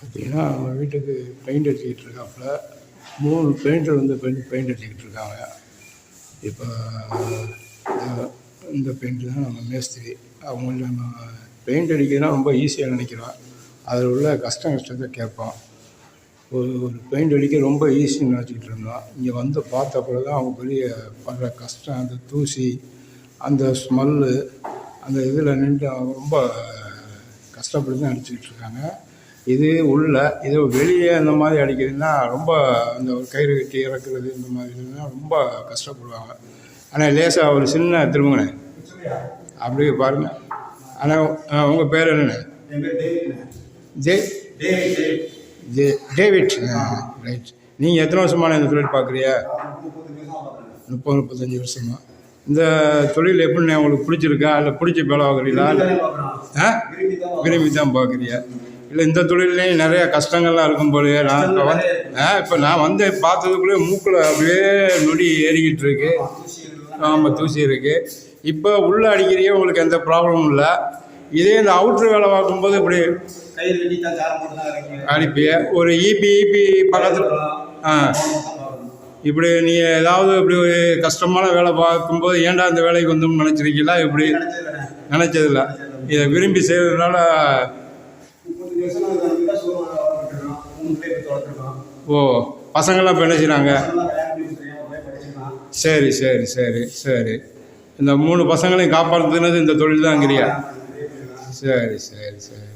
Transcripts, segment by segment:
பார்த்தீங்கன்னா நம்ம வீட்டுக்கு பெயிண்ட் அடிச்சுக்கிட்டு இருக்காப்புல 3 பெயிண்டர் வந்து பெயிண்ட் அடிச்சுக்கிட்டு இருக்காங்க. இப்போ இந்த பெயிண்ட் தான் நம்ம மேஸ்திரி. அவங்கள்ட்ட நம்ம பெயிண்ட் அடிக்கிறதுனா ரொம்ப ஈஸியாக நினைக்கிறோம். அதில் உள்ள கஷ்டத்தை கேட்போம். ஒரு பெயிண்ட் அடிக்க ரொம்ப ஈஸின்னு நினச்சிக்கிட்டு இருந்தோம். இங்கே வந்து பார்த்தப்போ தான் அவங்க பெரிய படுற கஷ்டம், அந்த தூசி, அந்த ஸ்மெல்லு, அந்த இதில் நின்று அவங்க ரொம்ப கஷ்டப்பட்டு தான் அடிச்சுக்கிட்டு இருக்காங்க. இது இது வெளியே அந்த மாதிரி அடிக்கிறதுனா ரொம்ப அந்த ஒரு கயிறு கட்டி இறக்குறது இந்த மாதிரினா ரொம்ப கஷ்டப்படுவாங்க. ஆனால் லேசாக ஒரு சின்ன திரும்புங்கண்ணே அப்படியே பாருங்கள். ஆனால் உங்கள் பேர் என்னண்ணே? டேவிட். ரைட். நீங்கள் எத்தனை வருஷமான இந்த தொழில் பார்க்குறிய? 30-35 வருஷமா. இந்த தொழில் எப்படிண்ணே உங்களுக்கு பிடிச்சிருக்கா? இல்லை பிடிச்சி வேலை பார்க்குறீங்களா? விரும்பி தான் பார்க்குறியா? இல்லை இந்த தொழிலையும் நிறைய கஷ்டங்கள்லாம் இருக்கும் போலயே. இப்போ நான் வந்து பார்த்ததுக்குள்ளே மூக்கில் அப்படியே நொடி ஏறிக்கிட்டு இருக்கு. ஆமாம், தூசி இருக்குது. இப்போ உள்ளே அடிக்கிறியே உங்களுக்கு எந்த ப்ராப்ளமும் இல்லை. இதே இந்த அவுட்ரு வேலை பார்க்கும்போது இப்படி அடிப்பிய ஒரு ஈபி பக்கத்தில் இப்படி நீ ஏதாவது இப்படி ஒரு கஷ்டமான வேலை பார்க்கும்போது ஏன்டா இந்த வேலைக்கு வந்து நினச்சிருக்கீங்களா? இப்படி நினச்சதில்ல. இதை விரும்பி செய்கிறதுனால. ஓ, பசங்கள்லாம் இப்போ என்ன செய்கிறாங்க? சரி சரி சரி சரி. இந்த 3 பசங்களையும் காப்பாற்றுனது இந்த தொழில் தான்ங்கிறியா? சரி சரி சரி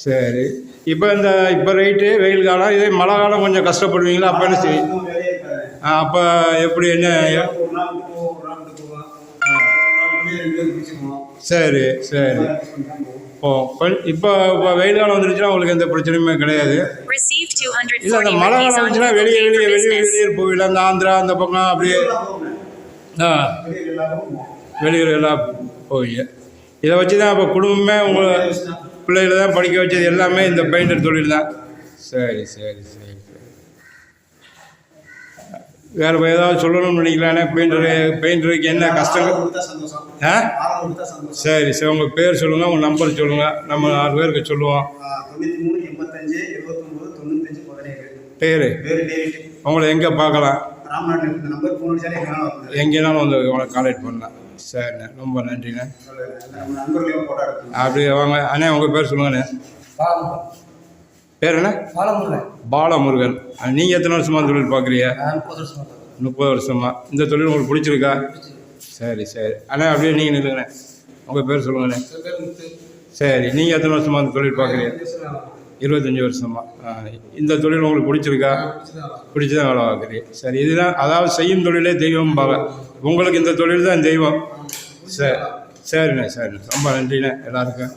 சரி. இப்போ ரைட்டு வெயில் காலம், இதே மழை காலம் கொஞ்சம் கஷ்டப்படுவீங்களா? அப்போ என்ன செய்வீங்க? அப்போ எப்படி என்ன? சரி சரி. இப்போ வெயில் காலம் வந்துருச்சுன்னா உங்களுக்கு எந்த பிரச்சனையுமே கிடையாது. இல்லை அந்த மழை காலம் வந்துச்சுன்னா வெளியே போயிடலாம். அந்த ஆந்திரா அந்த பக்கம் அப்படியே வெளியூர் எல்லாம் போவீங்க. இதை வச்சு தான் இப்போ குடும்பமே உங்கள் பிள்ளைகளை தான் படிக்க வச்சது எல்லாமே இந்த பெயிண்டர் தொழில் தான். சரி சரி சரி சரி. வேறு ஏதாவது சொல்லணும்னு நினைக்கலானே? பெயிண்டருக்கு என்ன கஷ்டங்கள்? சரி சரி. உங்கள் பேர் சொல்லுங்கள், உங்கள் நம்பர் சொல்லுங்கள், நம்ம 6 பேருக்கு சொல்லுவோம். பேர் உங்களை எங்கே பார்க்கலாம்? எங்கேனாலும் வந்து உங்களை கான்டாக்ட் பண்ணலாம். சரிண்ணே, ரொம்ப நன்றிண்ணே. அப்படி வாங்க அண்ணே. உங்கள் பேர் சொல்லுங்கண்ணே. பேர் என்ன? பாலமுருகன். நீங்கள் எத்தனை வருஷமா தொழில் பார்க்குறீங்க? 30 வருஷமா. இந்த தொழில் உங்களுக்கு பிடிச்சிருக்கா? சரி சரி அண்ணே. அப்படியே நீங்கள் நில்லுங்கண்ணே. உங்கள் பேர் சொல்லுங்கண்ணே. சரி. நீங்கள் எத்தனை வருஷமா அந்த தொழில் பார்க்குறீங்க? 25 வருஷமா. இந்த தொழில் உங்களுக்கு பிடிச்சிருக்கா? பிடிச்சி தான் வேலை பார்க்குறீங்க. சரி. இதுதான் அதாவது செய்யும் தொழிலே தெய்வம் பாங்க. உங்களுக்கு இந்த தொழில் தான் தெய்வம். சரிண்ணே சரிண்ணே. ரொம்ப நன்றிண்ணே எல்லாருக்கும்.